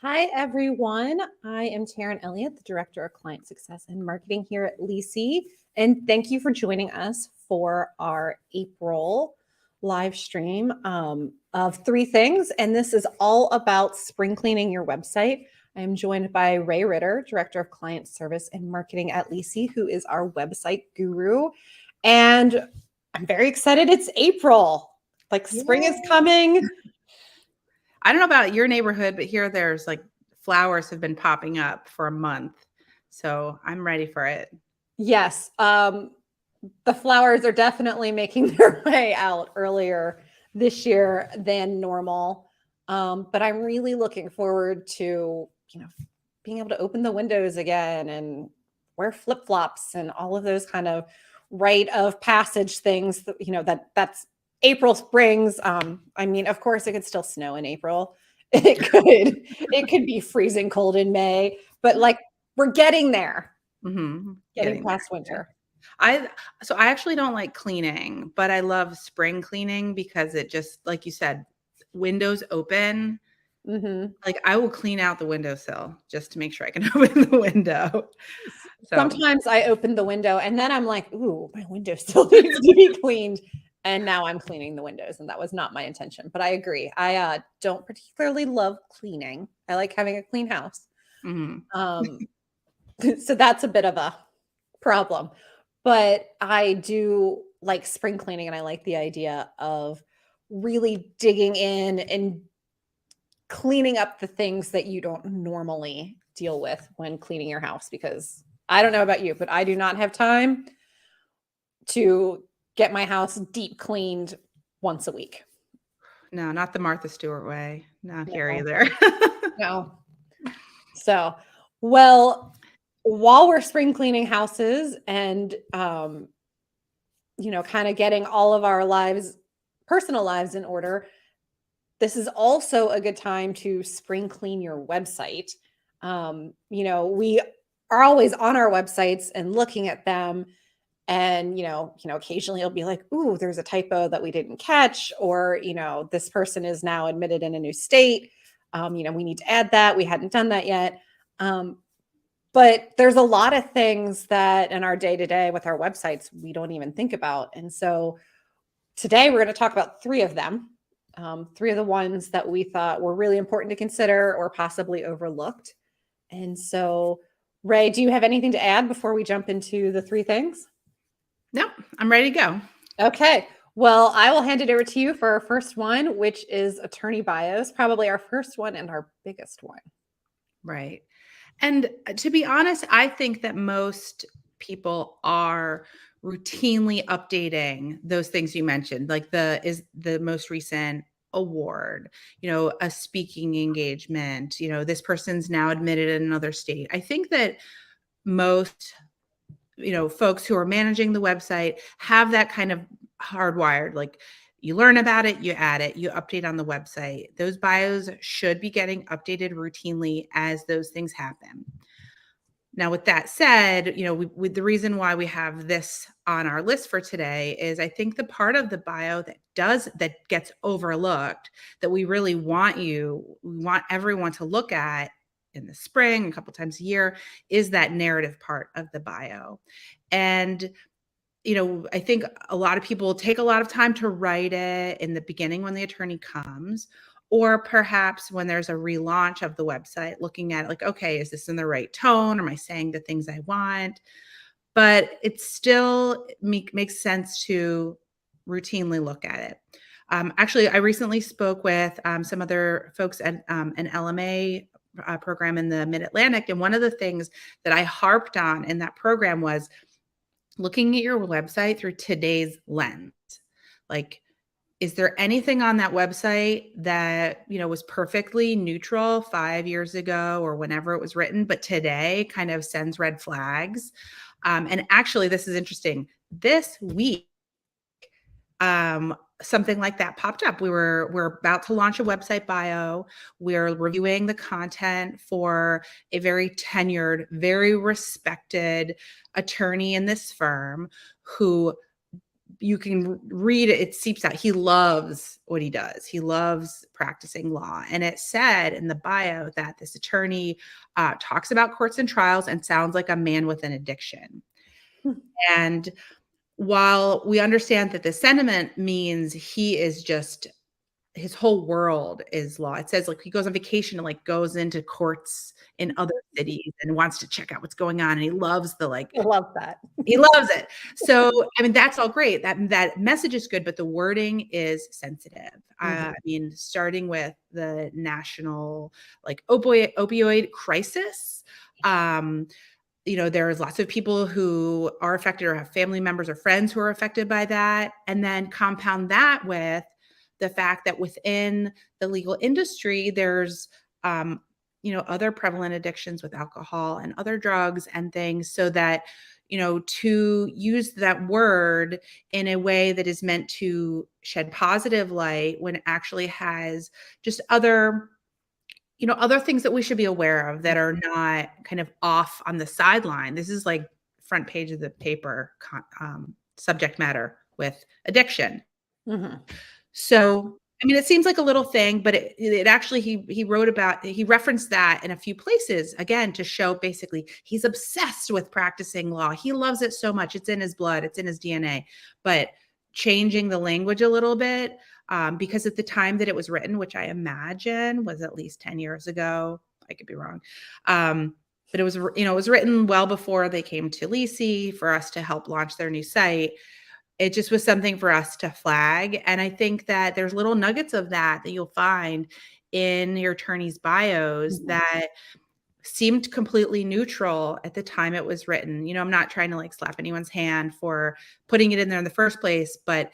Hi, everyone. I am Taryn Elliott, the Director of Client Success and Marketing here at Lisi. And thank you for joining us for our April live stream of three things. And this is all about spring cleaning your website. I am joined by Ray Ritter, Director of Client Service and Marketing at Lisi, who is our website guru. And I'm very excited. It's April. Like spring is coming. I don't know about your neighborhood, but here there's like flowers have been popping up for a month. So I'm ready for it. Yes. The flowers are definitely making their way out earlier this year than normal. But I'm really looking forward to, being able to open the windows again and wear flip-flops and all of those kind of rite of passage things that, that's April brings. I mean, of course it could still snow in April. It could be freezing cold in May, but like we're getting there. Getting past winter. I actually don't like cleaning, but I love spring cleaning because it just, like you said, windows open. Like I will clean out the windowsill just to make sure I can open the window. So. Sometimes I open the window and then I'm like, ooh, my window still needs to be cleaned. And now I'm cleaning the windows, and that was not my intention. But I agree. I don't particularly love cleaning. I like having a clean house. So that's a bit of a problem. But I do like spring cleaning, and I like the idea of really digging in and cleaning up the things that you don't normally deal with when cleaning your house, because I don't know about you, but I do not have time to get my house deep cleaned once a week. No, not the Martha Stewart way. Not here either. No. So, well, while we're spring cleaning houses and, kind of getting all of our personal lives in order, this is also a good time to spring clean your website. We are always on our websites and looking at them. And, occasionally it'll be like, ooh, there's a typo that we didn't catch, or, this person is now admitted in a new state. We need to add that. We hadn't done that yet. But there's a lot of things that in our day-to-day with our websites, we don't even think about. And so today we're going to talk about three of them, three of the ones that we thought were really important to consider or possibly overlooked. And so, Ray, do you have anything to add before we jump into the three things? No, I'm ready to go. Okay. Well, I will hand it over to you for our first one, which is attorney bios, probably our first one and our biggest one. Right. And to be honest, I think that most people are routinely updating those things you mentioned, like the most recent award, a speaking engagement, this person's now admitted in another state. I think that most folks who are managing the website have that kind of hardwired, like you learn about it, you add it, you update on the website. Those bios should be getting updated routinely as those things happen. Now, with that said, with the reason why we have this on our list for today is I think the part of the bio that gets overlooked that we really want everyone to look at in the spring, a couple times a year, is that narrative part of the bio. And, I think a lot of people take a lot of time to write it in the beginning when the attorney comes, or perhaps when there's a relaunch of the website, looking at like, okay, is this in the right tone? Am I saying the things I want? But it still makes sense to routinely look at it. Actually, I recently spoke with some other folks at an LMA program in the Mid-Atlantic. And one of the things that I harped on in that program was looking at your website through today's lens. Like, is there anything on that website that, was perfectly neutral 5 years ago or whenever it was written, but today kind of sends red flags? And actually, this is interesting. This week, something like that popped up. We're about to launch a website bio. We're reviewing the content for a very tenured, very respected attorney in this firm who you can read it, it seeps out. He loves what he does. He loves practicing law. And it said in the bio that this attorney talks about courts and trials and sounds like a man with an addiction. Hmm. And while we understand that the sentiment means he is just, his whole world is law. It says like he goes on vacation and like goes into courts in other cities and wants to check out what's going on. And he loves the like, I love that. he loves it. So, I mean, that's all great. That message is good, but the wording is sensitive. I mean, starting with the national like opioid crisis, there's lots of people who are affected or have family members or friends who are affected by that. And then compound that with the fact that within the legal industry, there's, other prevalent addictions with alcohol and other drugs and things, so that, to use that word in a way that is meant to shed positive light when it actually has just other things that we should be aware of that are not kind of off on the sideline. This is like front page of the paper subject matter with addiction. Mm-hmm. So, I mean, it seems like a little thing, but it actually, he referenced that in a few places, again, to show basically he's obsessed with practicing law. He loves it so much. It's in his blood. It's in his DNA. But changing the language a little bit, because at the time that it was written, which I imagine was at least 10 years ago, I could be wrong. But it was, it was written well before they came to Lisi for us to help launch their new site. It just was something for us to flag. And I think that there's little nuggets of that you'll find in your attorney's bios that seemed completely neutral at the time it was written. I'm not trying to like slap anyone's hand for putting it in there in the first place, but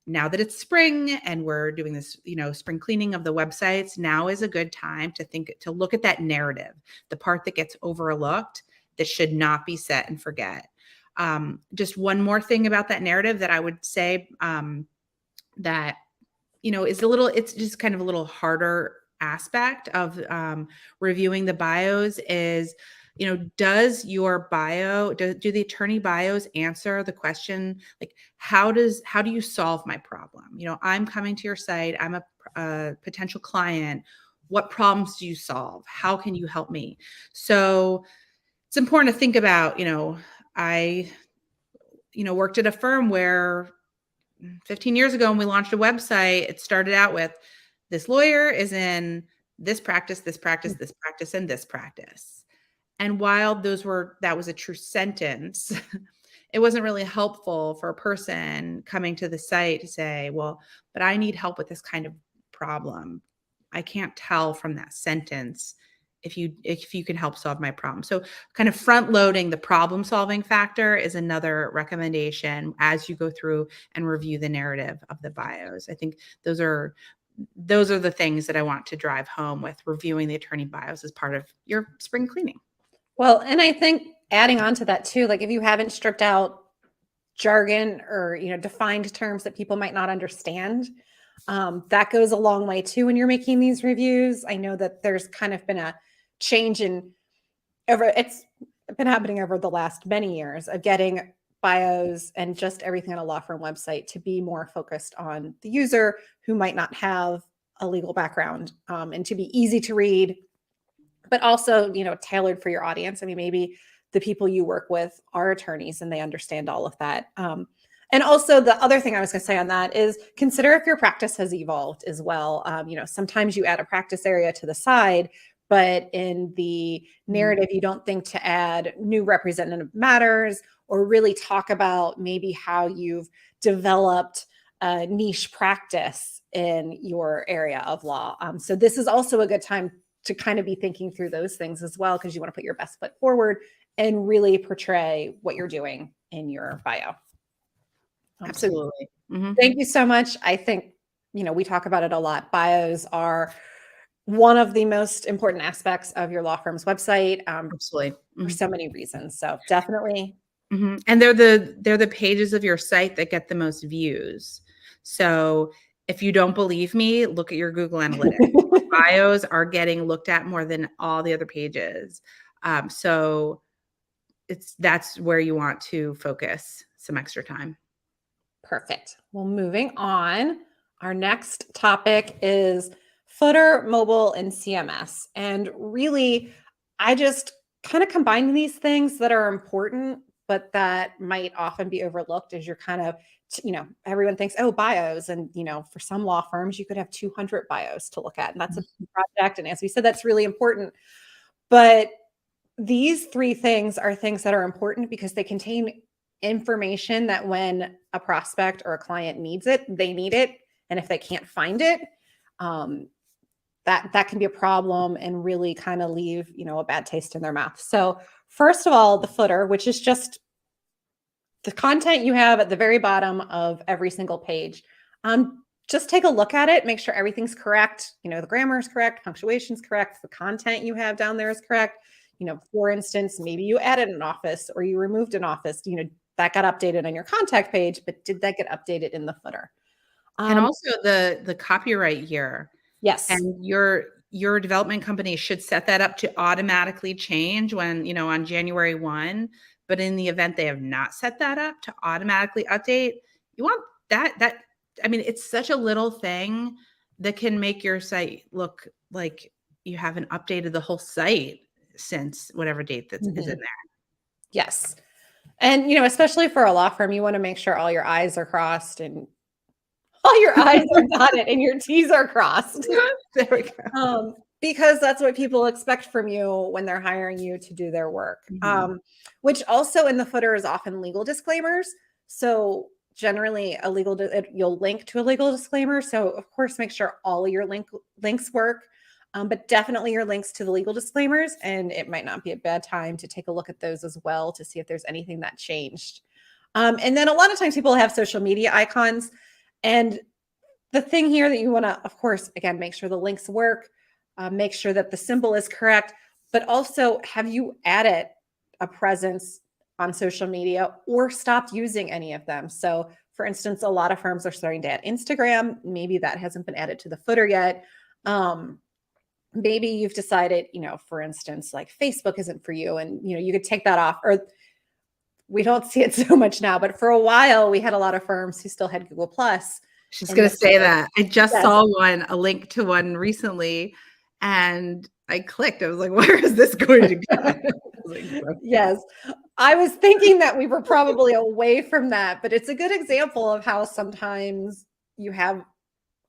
now that it's spring and we're doing this, spring cleaning of the websites, now is a good time to look at that narrative, the part that gets overlooked that should not be set and forget. Just one more thing about that narrative that I would say that, it's just kind of a little harder aspect of reviewing the bios is, does your bio, do the attorney bios answer the question, like, how do you solve my problem? I'm coming to your site. I'm a potential client. What problems do you solve? How can you help me? So it's important to think about, I, worked at a firm where 15 years ago when we launched a website, it started out with this lawyer is in this practice, this practice, this practice, and this practice. And while that was a true sentence, it wasn't really helpful for a person coming to the site to say, well, but I need help with this kind of problem. I can't tell from that sentence if you can help solve my problem. So kind of front loading the problem solving factor is another recommendation as you go through and review the narrative of the bios. I think those are the things that I want to drive home with reviewing the attorney bios as part of your spring cleaning. Well, and I think adding on to that too, like if you haven't stripped out jargon or, defined terms that people might not understand, that goes a long way too when you're making these reviews. I know that there's kind of been a change it's been happening over the last many years of getting bios and just everything on a law firm website to be more focused on the user who might not have a legal background, and to be easy to read, but also, tailored for your audience. I mean, maybe the people you work with are attorneys and they understand all of that. And also the other thing I was going to say on that is consider if your practice has evolved as well. Sometimes you add a practice area to the side, but in the narrative, you don't think to add new representative matters or really talk about maybe how you've developed a niche practice in your area of law. So this is also a good time to kind of be thinking through those things as well, because you want to put your best foot forward and really portray what you're doing in your bio. Absolutely. Thank you so much. I think, we talk about it a lot. Bios are one of the most important aspects of your law firm's website. Absolutely. For so many reasons. So definitely. And they're the pages of your site that get the most views. So if you don't believe me, look at your Google Analytics. Bios are getting looked at more than all the other pages. So that's where you want to focus some extra time. Perfect. Well, moving on, our next topic is footer, mobile, and CMS. And really, I just kind of combine these things that are important, but that might often be overlooked as you're kind of, everyone thinks, oh, bios. And, for some law firms, you could have 200 bios to look at. And that's a project. And as we said, that's really important. But these three things are things that are important because they contain information that when a prospect or a client needs it, they need it. And if they can't find it, that can be a problem and really kind of leave, a bad taste in their mouth. So first of all, the footer, which is just the content you have at the very bottom of every single page. Just take a look at it, make sure everything's correct. The grammar is correct, punctuation is correct, the content you have down there is correct. For instance, maybe you added an office or you removed an office, that got updated on your contact page, but did that get updated in the footer? And also the copyright year. Yes. And your development company should set that up to automatically change when, on January 1. But in the event they have not set that up to automatically update, you want it's such a little thing that can make your site look like you haven't updated the whole site since whatever date that is in there. Yes. And, especially for a law firm, you want to make sure all your I's are crossed and all your I's are dotted and your T's are crossed. There we go. Because that's what people expect from you when they're hiring you to do their work. Which also in the footer is often legal disclaimers. So generally you'll link to a legal disclaimer. So of course, make sure all of your links work. But definitely your links to the legal disclaimers, and it might not be a bad time to take a look at those as well to see if there's anything that changed. And then a lot of times people have social media icons, and the thing here that you want to, of course, again, make sure the links work, make sure that the symbol is correct, but also have you added a presence on social media or stopped using any of them? So for instance, a lot of firms are starting to add Instagram. Maybe that hasn't been added to the footer yet. Maybe you've decided, for instance, like Facebook isn't for you and, you could take that off, or we don't see it so much now, but for a while we had a lot of firms who still had Google Plus. She's going to say that. I just saw a link to one recently, and I clicked. I was like, where is this going to go? Yes. I was thinking that we were probably away from that, but it's a good example of how sometimes you have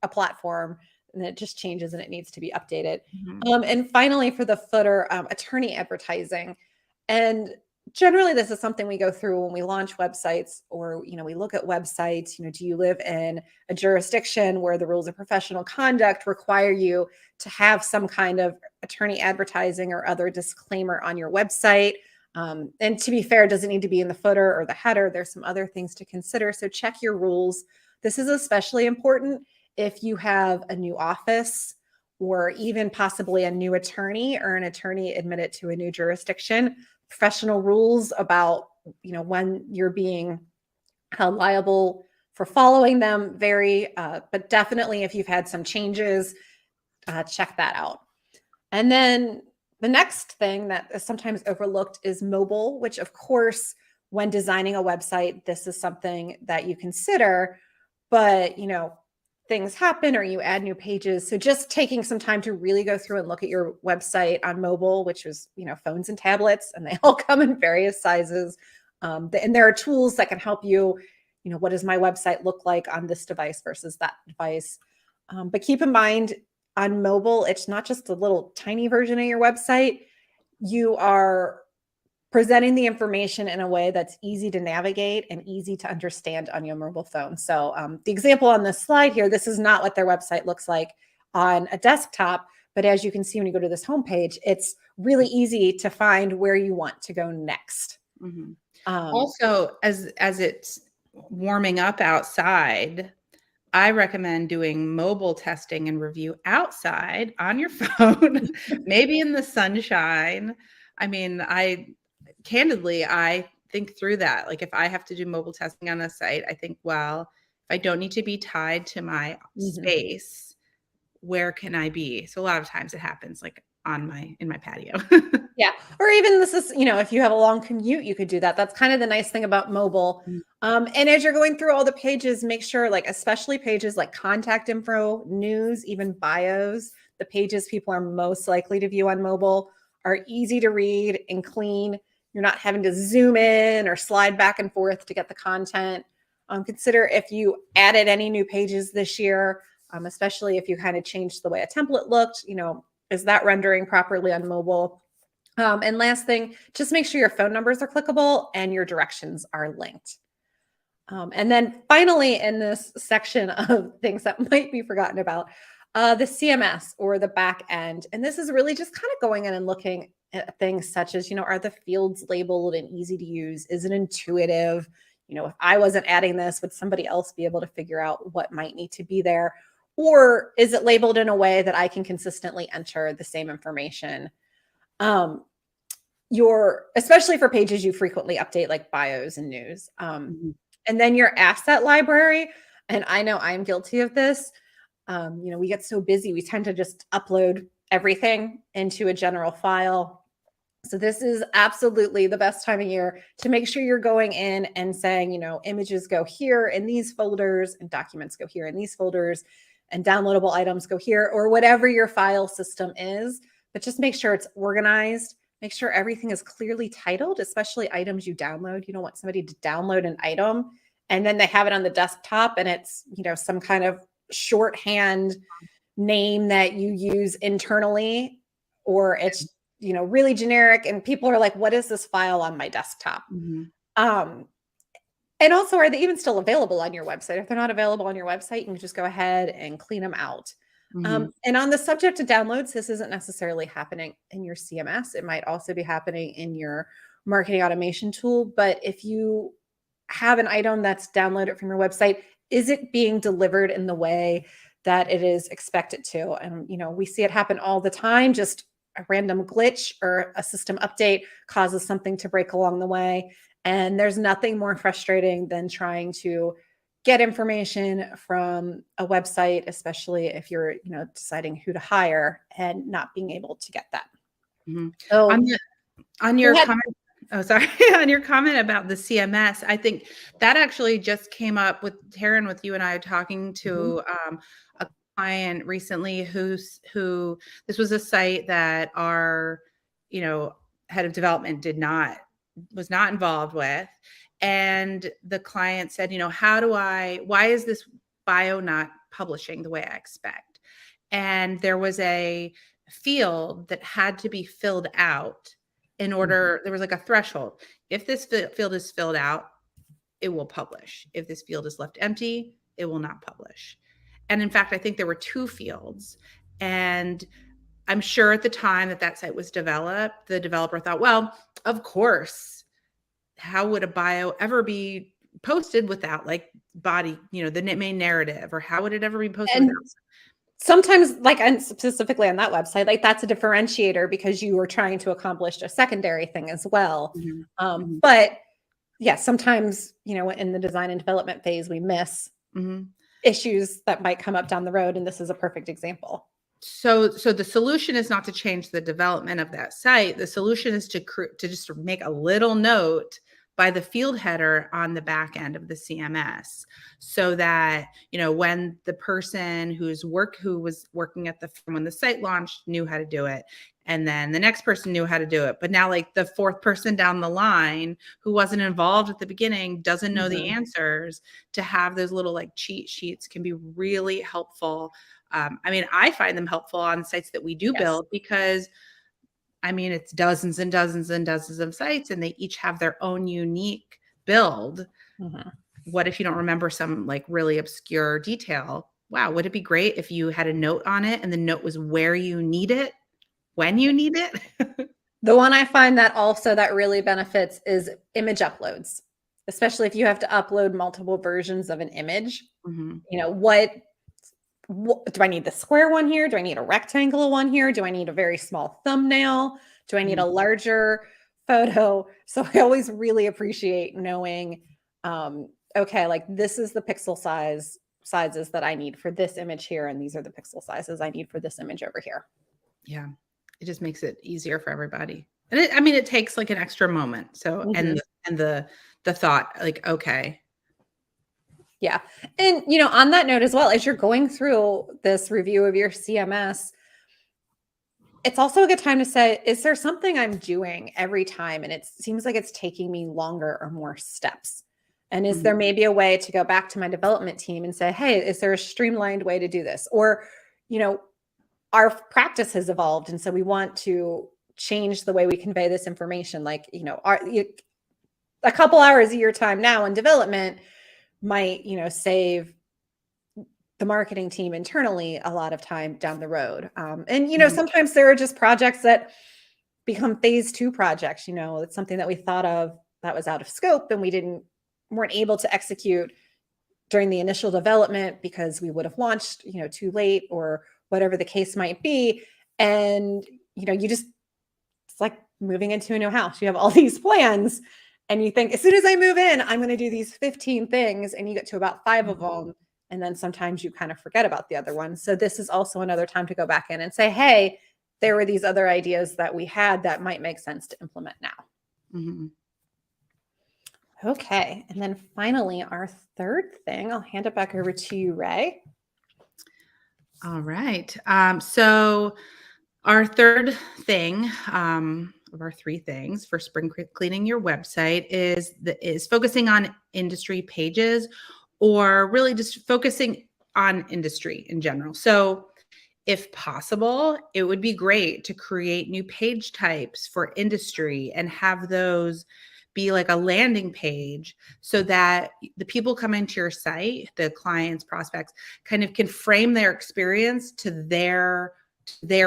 a platform and it just changes and it needs to be updated. And finally, for the footer, attorney advertising. And generally, this is something we go through when we launch websites or, we look at websites. Do you live in a jurisdiction where the rules of professional conduct require you to have some kind of attorney advertising or other disclaimer on your website? And to be fair, it doesn't need to be in the footer or the header. There's some other things to consider. So check your rules. This is especially important if you have a new office or even possibly a new attorney or an attorney admitted to a new jurisdiction. Professional rules about, when you're being held liable for following them vary, but definitely if you've had some changes, check that out. And then the next thing that is sometimes overlooked is mobile, which of course, when designing a website, this is something that you consider, but, things happen or you add new pages. So just taking some time to really go through and look at your website on mobile, which is, phones and tablets, and they all come in various sizes. And there are tools that can help you, what does my website look like on this device versus that device? But keep in mind on mobile, it's not just a little tiny version of your website. You are presenting the information in a way that's easy to navigate and easy to understand on your mobile phone. So the example on this slide here, this is not what their website looks like on a desktop, but as you can see when you go to this homepage, it's really easy to find where you want to go next. Also, as it's warming up outside, I recommend doing mobile testing and review outside on your phone, maybe in the sunshine. Candidly, I think through that. Like if I have to do mobile testing on a site, I think, well, if I don't need to be tied to my space, where can I be? So a lot of times it happens like in my patio. Yeah. Or even this is, if you have a long commute, you could do that. That's kind of the nice thing about mobile. And as you're going through all the pages, make sure, like, especially pages like contact info, news, even bios, the pages people are most likely to view on mobile are easy to read and clean. You're not having to zoom in or slide back and forth to get the content. Consider if you added any new pages this year, especially if you kind of changed the way a template looked, is that rendering properly on mobile? And last thing, just make sure your phone numbers are clickable and your directions are linked. And then finally, in this section of things that might be forgotten about, the CMS or the back end. And this is really just kind of going in and looking at things such as, are the fields labeled and easy to use? Is it intuitive? If I wasn't adding this, would somebody else be able to figure out what might need to be there? Or is it labeled in a way that I can consistently enter the same information? Especially for pages you frequently update, like bios and news. And then your asset library. And I know I'm guilty of this. We get so busy, we tend to just upload everything into a general file. So this is absolutely the best time of year to make sure you're going in and saying, images go here in these folders and documents go here in these folders and downloadable items go here, or whatever your file system is. But just make sure it's organized. Make sure everything is clearly titled, especially items you download. You don't want somebody to download an item and then they have it on the desktop and it's, some kind of shorthand name that you use internally, or it's, really generic and people are like, what is this file on my desktop? And also, are they even still available on your website? If they're not available on your website, you can just go ahead and clean them out. And on the subject of downloads, this isn't necessarily happening in your CMS. It might also be happening in your marketing automation tool. But if you have an item that's downloaded from your website, is it being delivered in the way that it is expected to? And, we see it happen all the time. Just a random glitch or a system update causes something to break along the way. And there's nothing more frustrating than trying to get information from a website, especially if you're, deciding who to hire and not being able to get that. So on your comment, on your comment about the CMS, I think that actually just came up with Taryn, with you and I talking to a client recently who this was a site that our, head of development was not involved with. And the client said, why is this bio not publishing the way I expect? And there was a field that had to be filled out in order, there was like a threshold. If this field is filled out, it will publish. If this field is left empty, it will not publish. And in fact, I think there were two fields. And I'm sure at the time that site was developed, the developer thought, well, of course, how would a bio ever be posted without like body, the main narrative, or how would it ever be posted without? Sometimes, and specifically on that website, that's a differentiator because you are trying to accomplish a secondary thing as well. But yeah, sometimes, in the design and development phase, we miss issues that might come up down the road. And this is a perfect example. So the solution is not to change the development of that site. The solution is to just make a little note by the field header on the back end of the CMS, so that, when the person who was working at the firm when the site launched knew how to do it, and then the next person knew how to do it, but now like the fourth person down the line who wasn't involved at the beginning doesn't know the answers, to have those little like cheat sheets can be really helpful. I find them helpful on sites that we do build, because it's dozens and dozens and dozens of sites and they each have their own unique build. What if you don't remember some like really obscure detail? Wow, would it be great if you had a note on it and the note was where you need it, when you need it? The one I find that really benefits is image uploads, especially if you have to upload multiple versions of an image. What do I need, the square one here? Do I need a rectangular one here? Do I need a very small thumbnail? Do I need a larger photo? So I always really appreciate knowing, okay, like this is the pixel sizes that I need for this image here. And these are the pixel sizes I need for this image over here. Yeah. just makes it easier for everybody. And it takes like an extra moment. So, Mhm. and the thought like, okay. Yeah. And, on that note as well, as you're going through this review of your CMS, it's also a good time to say, is there something I'm doing every time and it seems like it's taking me longer or more steps? And is Mhm. there maybe a way to go back to my development team and say, hey, is there a streamlined way to do this? Or, our practice has evolved. And so we want to change the way we convey this information. Like, a couple hours of your time now in development might, save the marketing team internally a lot of time down the road. And Mhm. sometimes there are just projects that become phase 2 projects. It's something that we thought of that was out of scope and weren't able to execute during the initial development because we would have launched too late or whatever the case might be. And it's like moving into a new house. You have all these plans and you think, as soon as I move in, I'm going to do these 15 things, and you get to about 5 of them. And then sometimes you kind of forget about the other ones. So this is also another time to go back in and say, hey, there were these other ideas that we had that might make sense to implement now. Mhm. Okay. And then finally, our third thing, I'll hand it back over to you, Ray. All right. So our third thing of our 3 things for spring cleaning your website is focusing on industry pages, or really just focusing on industry in general. So if possible, it would be great to create new page types for industry and have those be like a landing page so that the people coming to your site, the clients, prospects, kind of can frame their experience to their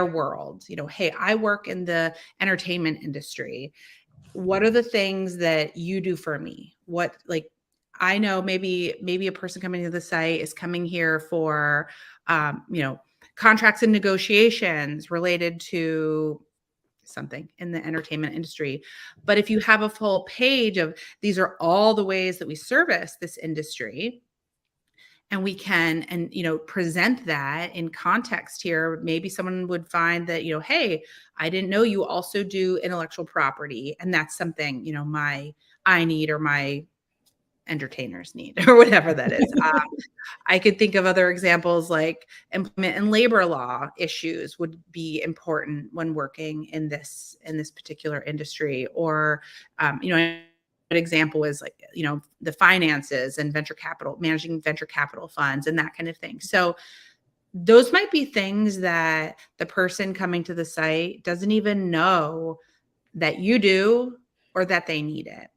world. Hey, I work in the entertainment industry. What are the things that you do for me? What, like, I know maybe a person coming to the site is coming here for contracts and negotiations related to something in the entertainment industry. But if you have a full page of these are all the ways that we service this industry, and we can present that in context here, maybe someone would find that, hey, I didn't know you also do intellectual property, and that's something I need, or my entertainers need, or whatever that is. I could think of other examples like employment and labor law issues would be important when working in this particular industry. Or, an example is like, the finances and venture capital, managing venture capital funds and that kind of thing. So those might be things that the person coming to the site doesn't even know that you do, or that they need it.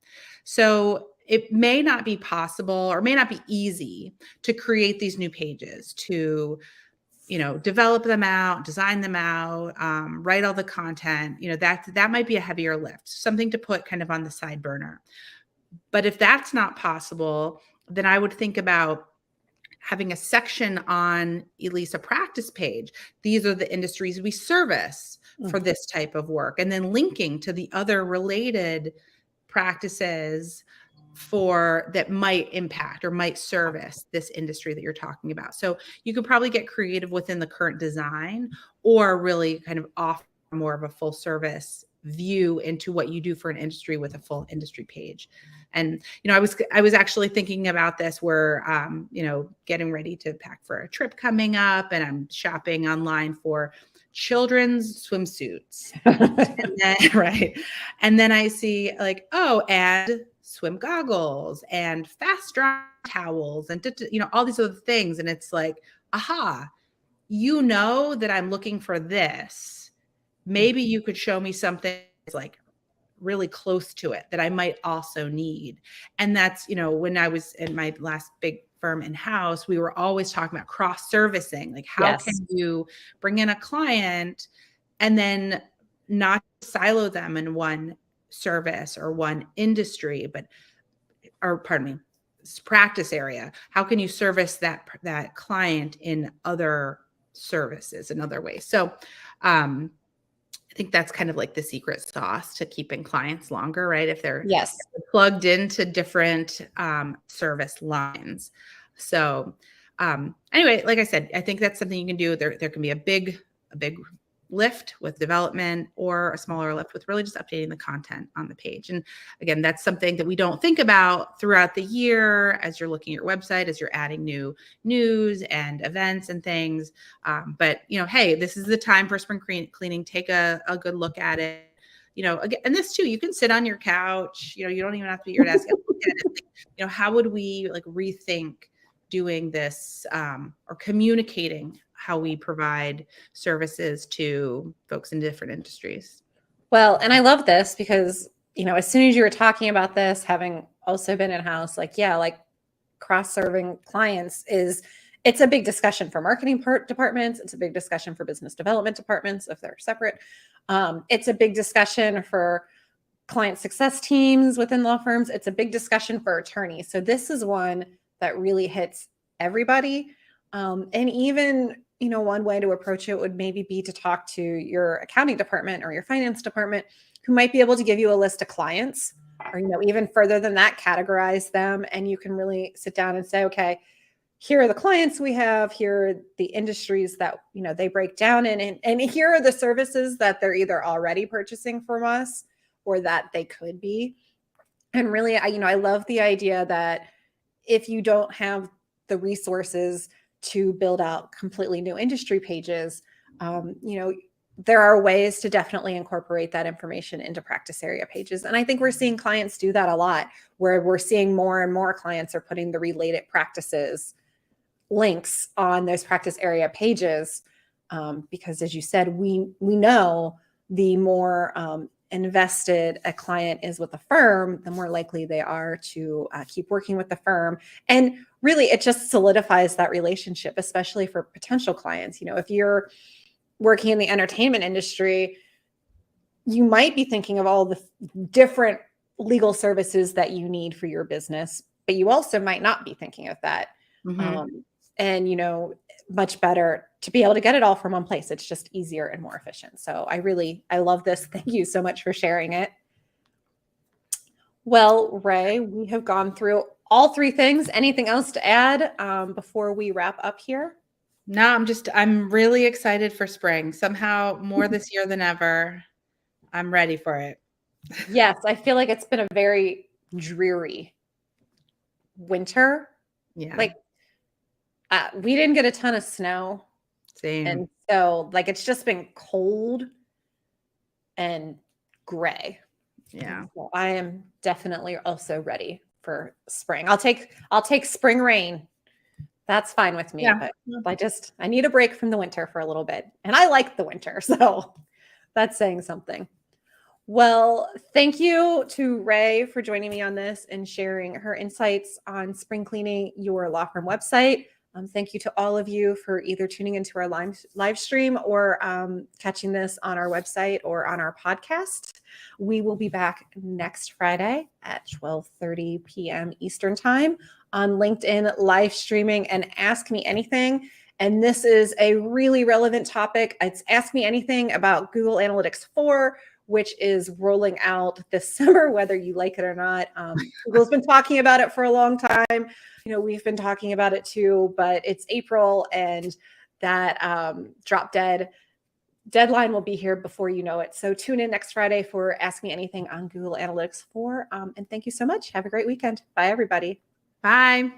So it may not be possible, or may not be easy to create these new pages, to develop them out, design them out, write all the content. That might be a heavier lift, something to put kind of on the side burner. But if that's not possible, then I would think about having a section on at least a practice page. These are the industries we service for this type of work, and then linking to the other related practices for that might impact or might service this industry that you're talking about. So you could probably get creative within the current design, or really kind of offer more of a full service view into what you do for an industry with a full industry page. And I was actually thinking about this where getting ready to pack for a trip coming up, and I'm shopping online for children's swimsuits. And then, right. And then I see like, oh, and swim goggles and fast dry towels and all these other things. And it's like, aha, that I'm looking for this. Maybe you could show me something that's like really close to it that I might also need. And that's, when I was in my last big firm in-house, we were always talking about cross-servicing. Like, how Yes. can you bring in a client and then not silo them in one service or one industry, practice area? How can you service that client in other services in other ways? So, I think that's kind of like the secret sauce to keeping clients longer, right? If they're Yes. plugged into different service lines. So anyway, like I said, I think that's something you can do. There can be a big lift with development or a smaller lift with really just updating the content on the page. And again, that's something that we don't think about throughout the year as you're looking at your website, as you're adding new news and events and things. But, hey, this is the time for spring cleaning. Take a good look at it. Again, and this too, you can sit on your couch, you don't even have to be at your desk and look at it. How would we rethink doing this or communicating how we provide services to folks in different industries? Well, and I love this because, as soon as you were talking about this, having also been in-house, cross-serving clients it's a big discussion for marketing departments. It's a big discussion for business development departments if they're separate. It's a big discussion for client success teams within law firms. It's a big discussion for attorneys. So this is one that really hits everybody. And even, one way to approach it would maybe be to talk to your accounting department or your finance department, who might be able to give you a list of clients, or, even further than that, categorize them. And you can really sit down and say, okay, here are the clients we have, here are the industries that, they break down in, and here are the services that they're either already purchasing from us or that they could be. And really, I love the idea that if you don't have the resources to build out completely new industry pages, there are ways to definitely incorporate that information into practice area pages. And I think we're seeing clients do that a lot, where we're seeing more and more clients are putting the related practices links on those practice area pages, because, as you said, we know the more invested a client is with a firm, the more likely they are to keep working with the firm. And really, it just solidifies that relationship, especially for potential clients. If you're working in the entertainment industry, you might be thinking of all the different legal services that you need for your business, but you also might not be thinking of that. Mm-hmm. And, much better to be able to get it all from one place. It's just easier and more efficient. So I love this. Thank you so much for sharing it. Well, Ray, we have gone through all three things. Anything else to add before we wrap up here? No, I'm really excited for spring. Somehow more this year than ever. I'm ready for it. Yes, I feel like it's been a very dreary winter. Yeah. We didn't get a ton of snow. Same. And so it's just been cold and gray. Yeah. So I am definitely also ready for spring. I'll take spring rain. That's fine with me. Yeah. But I need a break from the winter for a little bit. And I like the winter. So that's saying something. Well, thank you to Ray for joining me on this and sharing her insights on spring cleaning your law firm website. Thank you to all of you for either tuning into our live stream or catching this on our website or on our podcast. We will be back next Friday at 12:30 p.m. Eastern Time on LinkedIn live streaming and Ask Me Anything. And this is a really relevant topic. It's Ask Me Anything about Google Analytics 4, which is rolling out this summer, whether you like it or not. Google's been talking about it for a long time. We've been talking about it too, but it's April, and that drop dead deadline will be here before you know it. So tune in next Friday for Ask Me Anything on Google Analytics 4. And thank you so much. Have a great weekend. Bye, everybody. Bye.